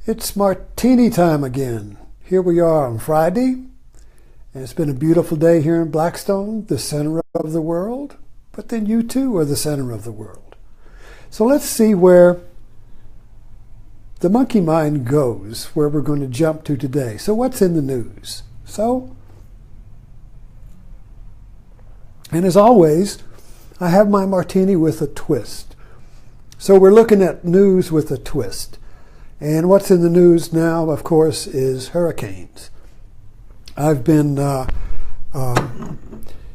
It's martini time again. Here we are on Friday, and it's been a beautiful day here in Blackstone, the center of the world, but then you too are the center of the world. So let's see where the monkey mind goes, where we're going to jump to today. So what's in the news? And as always, I have my martini with a twist. So we're looking at news with a twist. And what's in the news now, of course, is hurricanes. I've been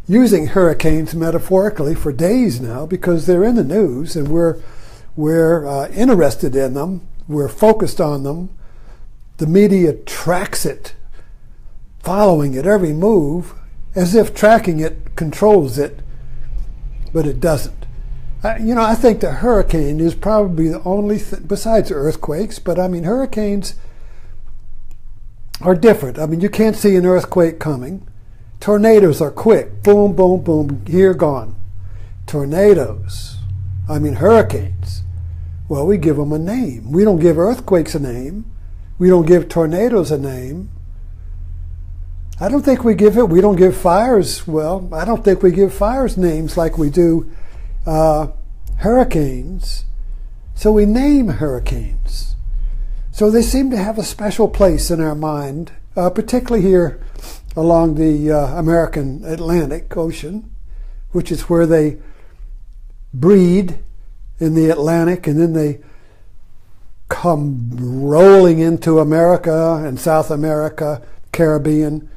using hurricanes metaphorically for days now because they're in the news and we're interested in them. We're focused on them. The media tracks it, following it every move, as if tracking it controls it, but it doesn't. I think the hurricane is probably the only besides earthquakes, but I mean, hurricanes are different. I mean, you can't see an earthquake coming. Tornadoes are quick. Boom, boom, boom, here, gone. Tornadoes. I mean, hurricanes. Well, we give them a name. We don't give earthquakes a name. We don't give tornadoes a name. I don't think we don't give fires, I don't think we give fires names like we do hurricanes. So we name hurricanes. So they seem to have a special place in our mind, particularly here along the American Atlantic Ocean, which is where they breed in the Atlantic, and then they come rolling into America and South America, Caribbean.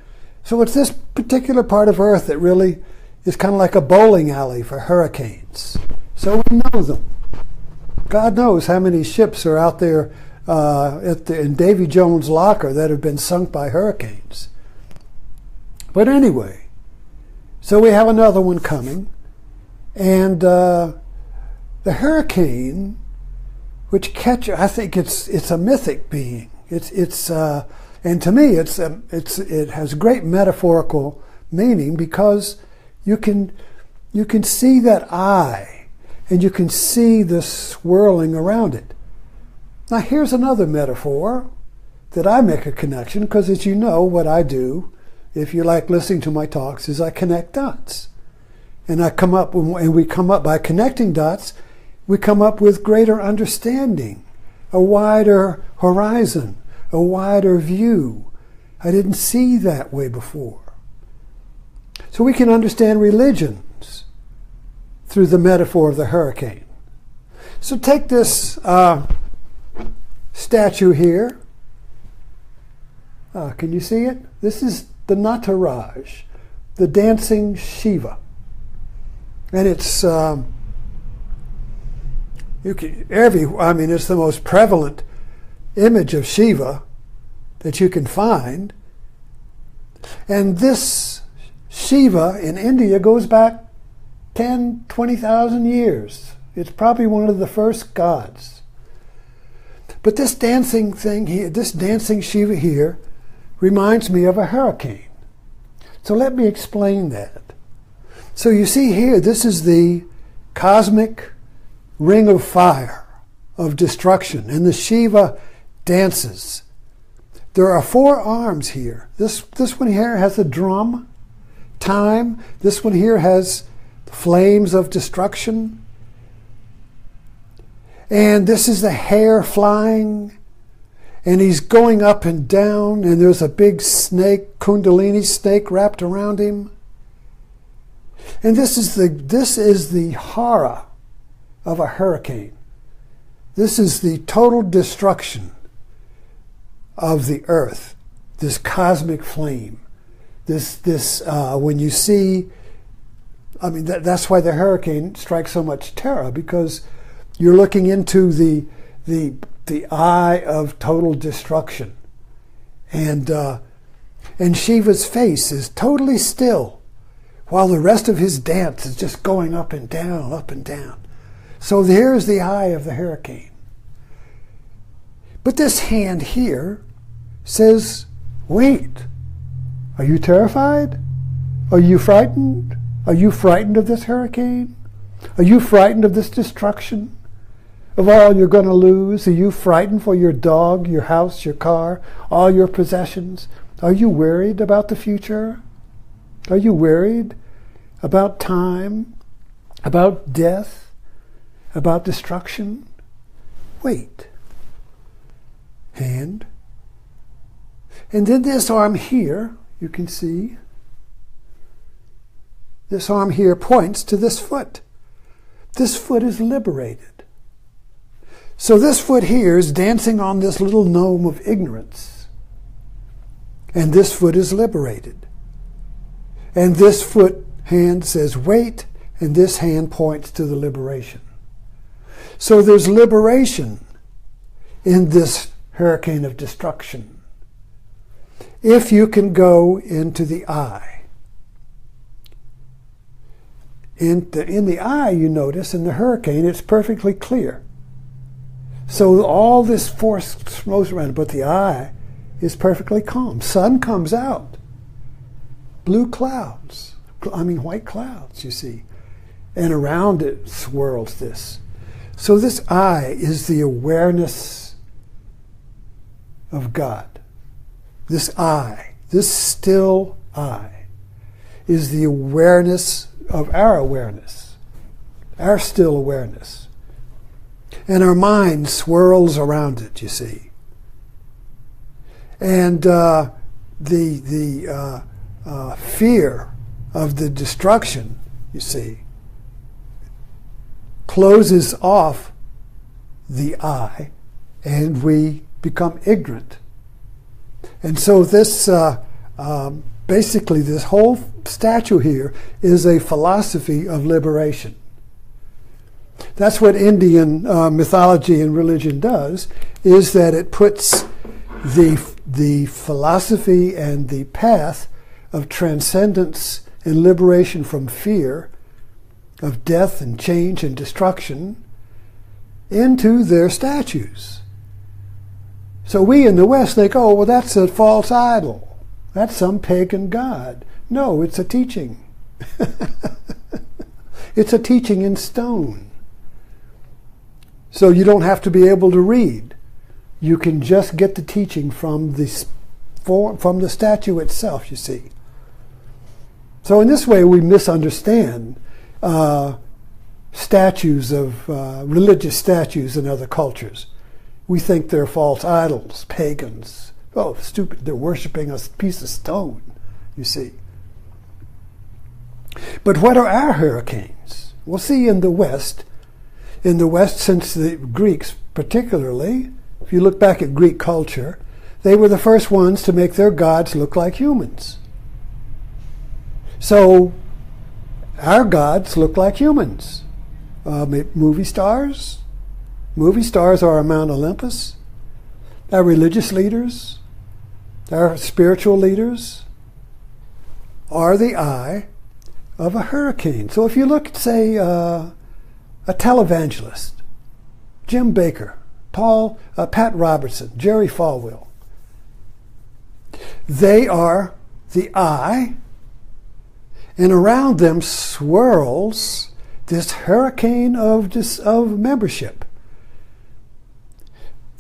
So it's this particular part of Earth that really is kind of like a bowling alley for hurricanes. So we know them. God knows how many ships are out there in Davy Jones' locker that have been sunk by hurricanes. But anyway, so we have another one coming. And the hurricane, which I think it's a mythic being. And to me, it has great metaphorical meaning because you can see that eye, and you can see the swirling around it. Now here's another metaphor that I make a connection, because as you know, what I do, if you like listening to my talks, is I connect dots. And we come up by connecting dots, we come up with greater understanding, a wider horizon, a wider view. I didn't see that way before. So we can understand religions through the metaphor of the hurricane. So take this statue here. Can you see it? This is the Nataraj, the dancing Shiva. And it's it's the most prevalent image of Shiva that you can find. And this Shiva in India goes back 10, 20,000 years. It's probably one of the first gods. But this dancing thing here, this dancing Shiva here, reminds me of a hurricane. So let me explain that. So you see here, this is the cosmic ring of fire, of destruction, and the Shiva dances. There are 4 arms here. This one here has a drum, time. This one here has flames of destruction. And this is the hair flying. And he's going up and down, and there's a big snake, Kundalini snake, wrapped around him. And this is the horror of a hurricane. This is the total destruction of the earth, this cosmic flame. When you see, that's why the hurricane strikes so much terror, because you're looking into the eye of total destruction. And Shiva's face is totally still, while the rest of his dance is just going up and down, up and down. So here's the eye of the hurricane. But this hand here says, wait, are you terrified? Are you frightened? Are you frightened of this hurricane? Are you frightened of this destruction? of all you're going to lose? Are you frightened for your dog, your house, your car, all your possessions? Are you worried about the future? Are you worried about time, about death, about destruction? Wait. Hand. And then this arm here, you can see, this arm here points to this foot. This foot is liberated. So this foot here is dancing on this little gnome of ignorance. And this foot is liberated. And this foot hand says wait, and this hand points to the liberation. So there's liberation in this hurricane of destruction. If you can go into the eye. In the eye, you notice, in the hurricane, it's perfectly clear. So all this force flows around, but the eye is perfectly calm. Sun comes out. Blue clouds, white clouds, you see. And around it swirls this. So this eye is the awareness of God. This eye, this still eye, is the awareness of our awareness, our still awareness. And our mind swirls around it, you see. And the fear of the destruction, you see, closes off the eye, and we become ignorant. And so this basically, this whole statue here is a philosophy of liberation. That's what Indian mythology and religion does, is that it puts the philosophy and the path of transcendence and liberation from fear of death and change and destruction into their statues. So we in the West think, oh, well, that's a false idol. That's some pagan god. No, it's a teaching. It's a teaching in stone. So you don't have to be able to read. You can just get the teaching from the statue itself, you see. So in this way, we misunderstand statues of religious statues in other cultures. We think they're false idols, pagans. Oh, stupid, they're worshiping a piece of stone, you see. But what are our hurricanes? Well, see, in the West, since the Greeks particularly, if you look back at Greek culture, they were the first ones to make their gods look like humans. So our gods look like humans. Movie stars are our Mount Olympus. Our religious leaders, our spiritual leaders, are the eye of a hurricane. So if you look at, say, a televangelist, Jim Bakker, Pat Robertson, Jerry Falwell, they are the eye, and around them swirls this hurricane of membership.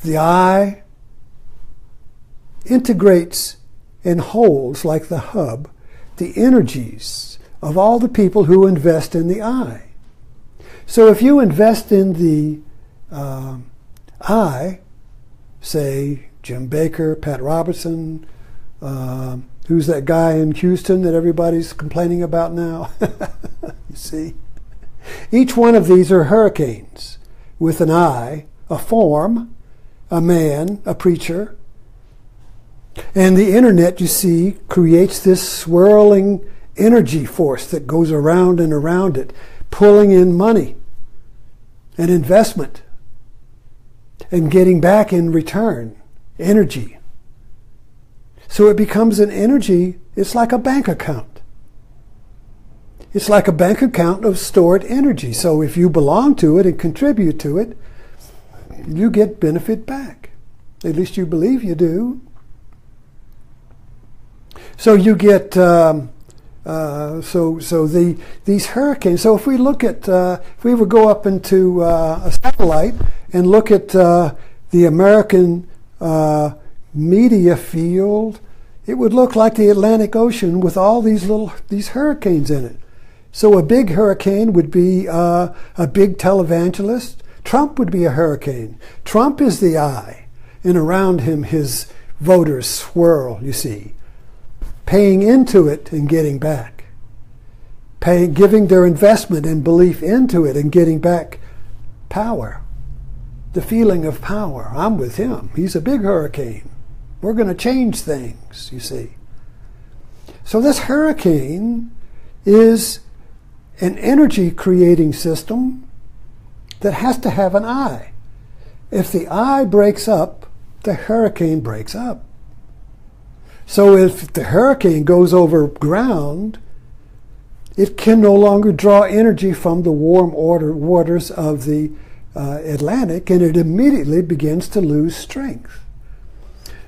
The eye integrates and holds, like the hub, the energies of all the people who invest in the eye. So if you invest in the eye, say Jim Bakker, Pat Robertson, who's that guy in Houston that everybody's complaining about now? You see? Each one of these are hurricanes with an eye, a form, a man, a preacher. And the internet, you see, creates this swirling energy force that goes around and around it, pulling in money and investment and getting back in return energy. So it becomes an energy, it's like a bank account. It's like a bank account of stored energy. So if you belong to it and contribute to it, you get benefit back. At least you believe you do. So you get These hurricanes. So if we look at, if we would go up into a satellite and look at the American media field, it would look like the Atlantic Ocean with all these hurricanes in it. So a big hurricane would be a big televangelist. Trump would be a hurricane. Trump is the eye, and around him his voters swirl, you see, paying into it and getting back, giving their investment and belief into it and getting back power, the feeling of power. I'm with him. He's a big hurricane. We're going to change things, you see. So this hurricane is an energy creating system that has to have an eye. If the eye breaks up, the hurricane breaks up. So if the hurricane goes over ground, it can no longer draw energy from the warm waters of the Atlantic, and it immediately begins to lose strength.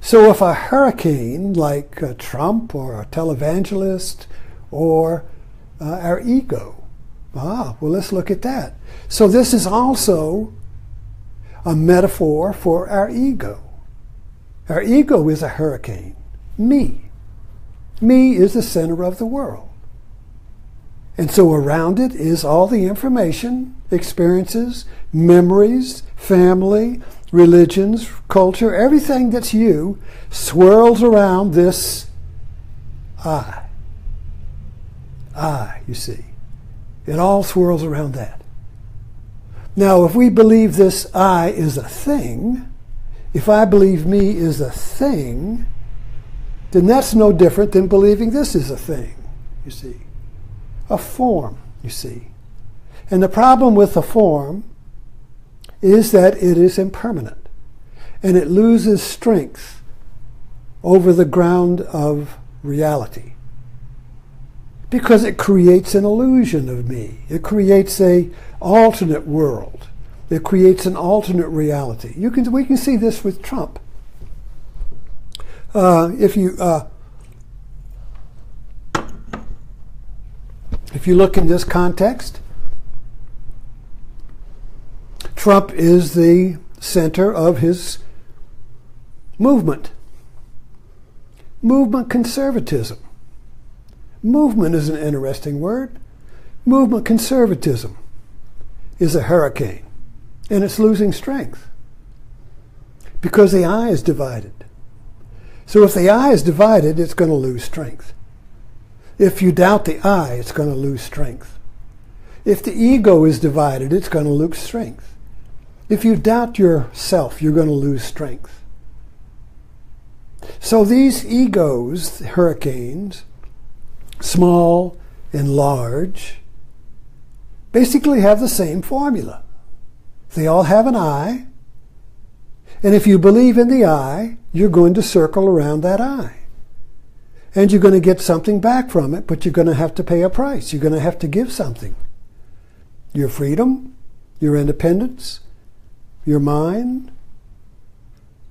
So if a hurricane like Trump or a televangelist or our ego, well, let's look at that. So this is also a metaphor for our ego. Our ego is a hurricane. Me. Me is the center of the world. And so around it is all the information, experiences, memories, family, religions, culture, everything that's you swirls around this I. I, you see. It all swirls around that. Now, if we believe this I is a thing, if I believe me is a thing, then that's no different than believing this is a thing, you see. A form, you see. And the problem with a form is that it is impermanent, and it loses strength over the ground of reality, because it creates an illusion of me. It creates an alternate world. It creates an alternate reality. We can see this with Trump. If you look in this context, Trump is the center of his movement. Movement conservatism. Movement is an interesting word. Movement conservatism is a hurricane, and it's losing strength because the eye is divided. So if the eye is divided, it's going to lose strength. If you doubt the eye, it's going to lose strength. If the ego is divided, it's going to lose strength. If you doubt yourself, you're going to lose strength. So these egos, hurricanes, small and large, basically have the same formula. They all have an eye, and if you believe in the eye, you're going to circle around that eye. And you're going to get something back from it, but you're going to have to pay a price. You're going to have to give something. Your freedom, your independence, your mind.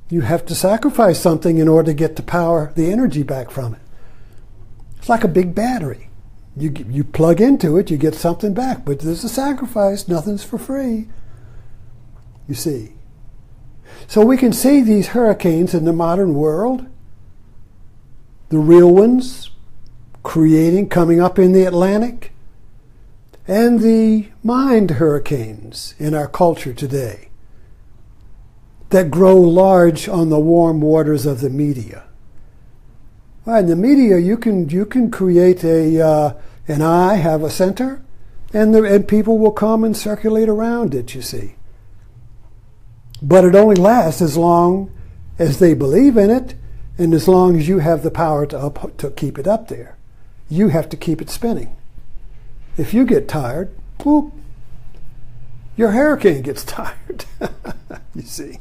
You have to sacrifice something in order to get the power, the energy back from it. It's like a big battery. You plug into it, you get something back, but there's a sacrifice. Nothing's for free. You see. So we can see these hurricanes in the modern world, the real ones coming up in the Atlantic, and the mind hurricanes in our culture today that grow large on the warm waters of the media. Well, in the media, you can create an eye, have a center, and people will come and circulate around it, you see. But it only lasts as long as they believe in it, and as long as you have the power to keep it up there. You have to keep it spinning. If you get tired, whoop, your hurricane gets tired, you see.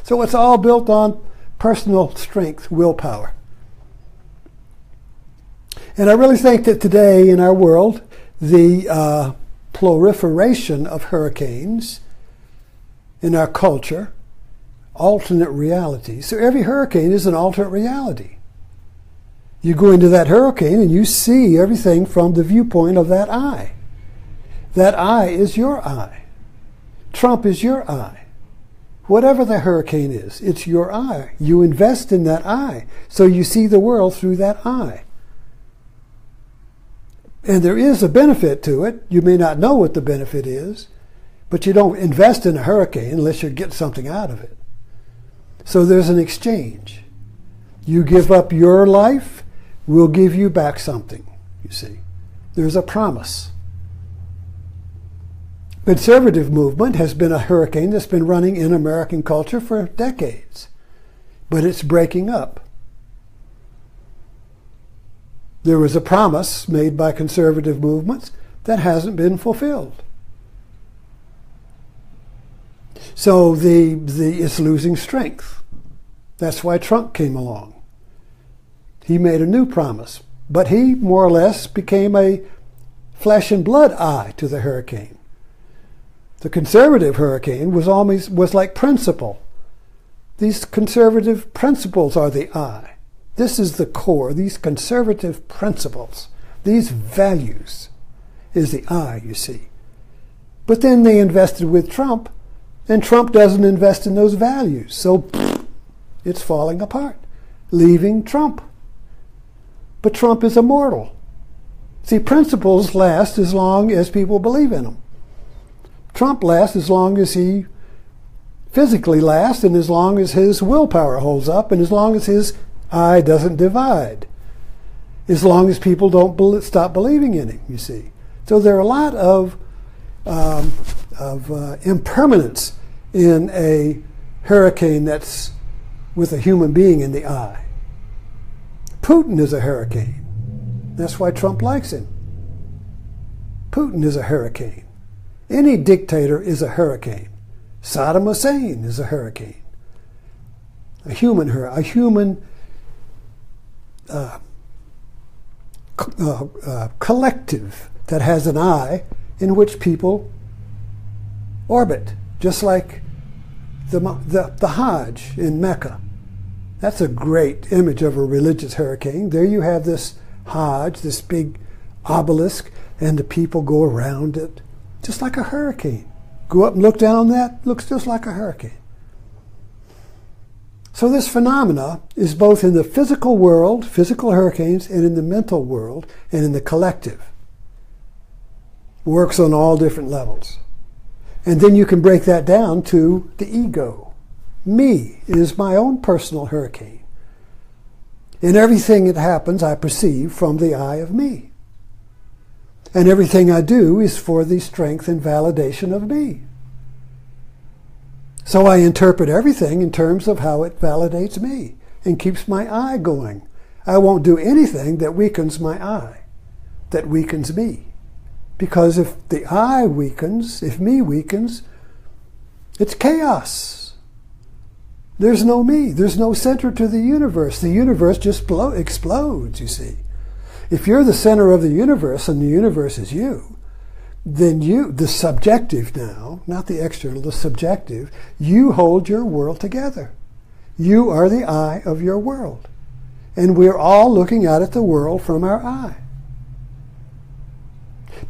So it's all built on personal strength, willpower. And I really think that today in our world, the proliferation of hurricanes in our culture, alternate realities. So every hurricane is an alternate reality. You go into that hurricane and you see everything from the viewpoint of that eye. That eye is your eye. Trump is your eye. Whatever the hurricane is, it's your eye. You invest in that eye, so you see the world through that eye. And there is a benefit to it. You may not know what the benefit is, but you don't invest in a hurricane unless you get something out of it. So there's an exchange. You give up your life, we'll give you back something, you see. There's a promise. Conservative movement has been a hurricane that's been running in American culture for decades, but it's breaking up. There was a promise made by conservative movements that hasn't been fulfilled. So it's losing strength. That's why Trump came along. He made a new promise, but he more or less became a flesh and blood eye to the hurricane. The conservative hurricane was like principle. These conservative principles are the eye. This is the core. These conservative principles, these values, is the eye, you see. But then they invested with Trump, and Trump doesn't invest in those values. So it's falling apart, leaving Trump. But Trump is immortal. See, principles last as long as people believe in them. Trump lasts as long as he physically lasts, and as long as his willpower holds up, and as long as his eye doesn't divide. As long as people don't stop believing in him, you see. So there are a lot of impermanence in a hurricane that's with a human being in the eye. Putin is a hurricane. That's why Trump likes him. Putin is a hurricane. Any dictator is a hurricane. Saddam Hussein is a hurricane. A human collective that has an eye in which people orbit, just like the Hajj in Mecca. That's a great image of a religious hurricane. There you have this Hajj, this big obelisk, and the people go around it, just like a hurricane. Go up and look down on that, looks just like a hurricane. So this phenomena is both in the physical world, physical hurricanes, and in the mental world, and in the collective. Works on all different levels. And then you can break that down to the ego. Me is my own personal hurricane. In everything that happens, I perceive from the eye of me. And everything I do is for the strength and validation of me. So I interpret everything in terms of how it validates me and keeps my eye going. I won't do anything that weakens my eye, that weakens me. Because if the eye weakens, if me weakens, it's chaos. There's no me. There's no center to the universe. The universe just explodes, you see. If you're the center of the universe and the universe is you, then you, the subjective now, not the external, the subjective, you hold your world together. You are the eye of your world. And we're all looking out at the world from our eye.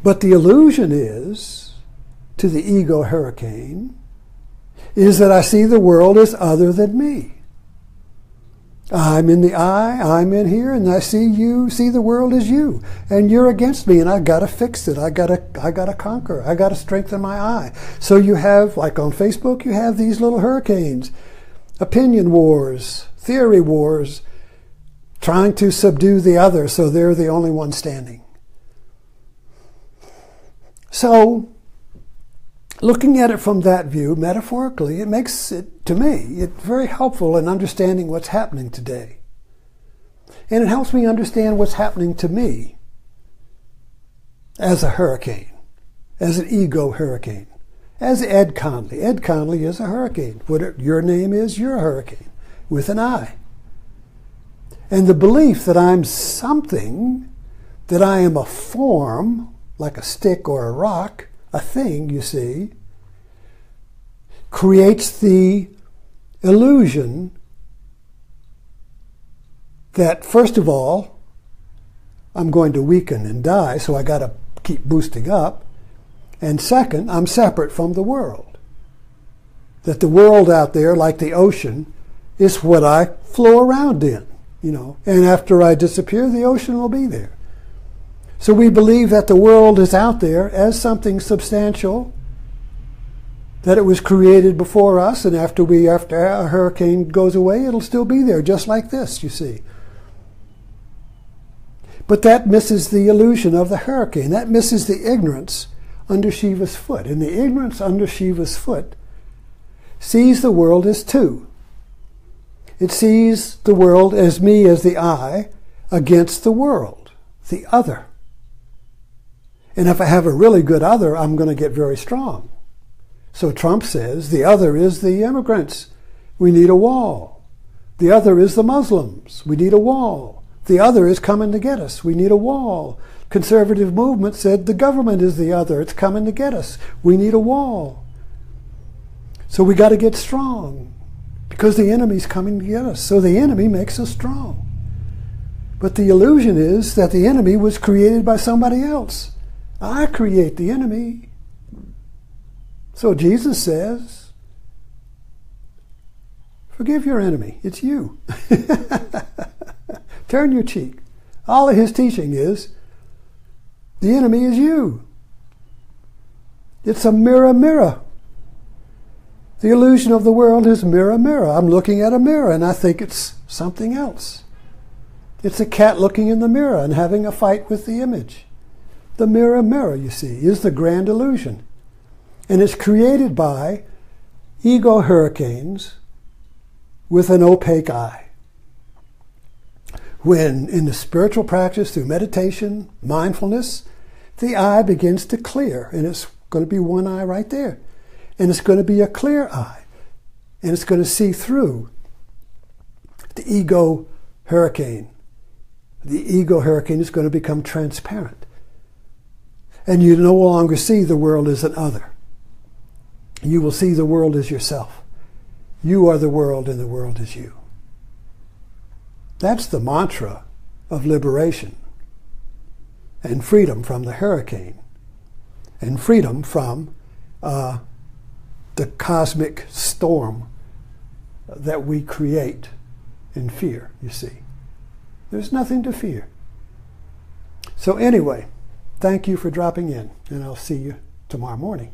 But the illusion is, to the ego hurricane, is that I see the world as other than me. I'm in the eye, I'm in here, and I see you, see the world as you. And you're against me, and I gotta fix it. I gotta conquer. I gotta strengthen my eye. So you have, like on Facebook, you have these little hurricanes, opinion wars, theory wars, trying to subdue the other so they're the only one standing. So, looking at it from that view, metaphorically, it makes it, to me, it's very helpful in understanding what's happening today. And it helps me understand what's happening to me as a hurricane, as an ego hurricane, as Ed Conley. Ed Conley is a hurricane. What your name is, you're a hurricane, with an I. And the belief that I'm something, that I am a form, like a stick or a rock, a thing, you see, creates the illusion that, first of all, I'm going to weaken and die, so I got to keep boosting up. And second, I'm separate from the world. That the world out there, like the ocean, is what I flow around in, And after I disappear, the ocean will be there. So we believe that the world is out there as something substantial, that it was created before us, and after a hurricane goes away, it'll still be there, just like this, you see. But that misses the illusion of the hurricane. That misses the ignorance under Shiva's foot. And the ignorance under Shiva's foot sees the world as two. It sees the world as me, as the I, against the world, the other. And if I have a really good other, I'm going to get very strong. So Trump says the other is the immigrants. We need a wall. The other is the Muslims. We need a wall. The other is coming to get us. We need a wall. Conservative movement said the government is the other. It's coming to get us. We need a wall. So we got to get strong because the enemy's coming to get us. So the enemy makes us strong. But the illusion is that the enemy was created by somebody else. I create the enemy. So Jesus says, forgive your enemy. It's you. Turn your cheek. All of his teaching is, the enemy is you. It's a mirror, mirror. The illusion of the world is mirror, mirror. I'm looking at a mirror and I think it's something else. It's a cat looking in the mirror and having a fight with the image. The mirror, mirror, you see, is the grand illusion. And it's created by ego hurricanes with an opaque eye. When in the spiritual practice, through meditation, mindfulness, the eye begins to clear, and it's going to be one eye right there. And it's going to be a clear eye. And it's going to see through the ego hurricane. The ego hurricane is going to become transparent. And you no longer see the world as an other. You will see the world as yourself. You are the world and the world is you. That's the mantra of liberation and freedom from the hurricane and freedom from the cosmic storm that we create in fear, you see. There's nothing to fear. So anyway, thank you for dropping in, and I'll see you tomorrow morning.